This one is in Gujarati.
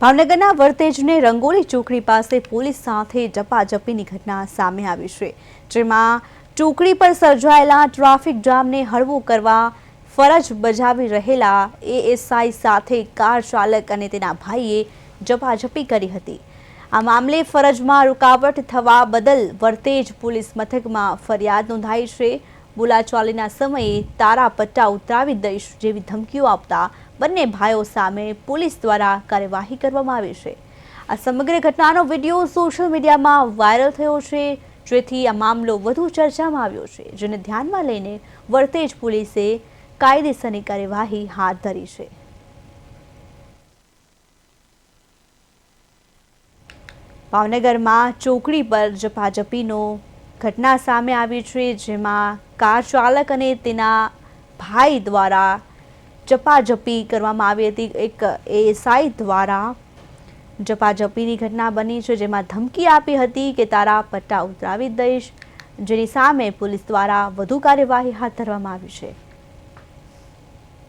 ભાવનગરના વર્તેજને રંગોળી ચોકડી પાસે પોલીસ સાથે ઝપાઝપીની ઘટના સામે આવી છે, જેમાં ચોકડી પર સર્જાયેલા ટ્રાફિક જામને હળવો કરવા ફરજ બજાવી રહેલા એએસઆઈ સાથે કાર ચાલક અને તેના ભાઈએ ઝપાઝપી કરી હતી। આ મામલે ફરજમાં રૂકાવટ થવા બદલ વર્તેજ પોલીસ મથકમાં ફરિયાદ નોંધાઈ છે। બોલાચાલીના સમયે તારા પટ્ટા ઉતરાવી દઈશ જેવી ધમકીઓ આપતા બંને ભાઈઓ સામે પોલીસ દ્વારા કાર્યવાહી કરવામાં આવી છે। આ સમગ્ર ઘટનાનો વિડીયો સોશિયલ મીડિયામાં વાયરલ થયો છે, જેથી આ મામલો વધુ ચર્ચામાં આવ્યો છે, જેને ધ્યાનમાં લઈને વર્તેજ પોલીસે કાયદેસરની કાર્યવાહી હાથ ધરી છે। ભાવનગરમાં ચોકડી પર ઝપાઝપીનો ઘટના સામે આવી છે, જેમાં કાર ચાલક અને તેના ભાઈ દ્વારા ઝપાઝપી કરવામાં આવી હતી। એક એએસઆઈ દ્વારા ઝપાઝપીની ઘટના બની છે, જેમાં ધમકી આપી હતી કે તારા પટ્ટા ઉતરાવી દઈશ, જેની સામે પોલીસ દ્વારા વધુ કાર્યવાહી હાથ ધરવામાં આવી છે।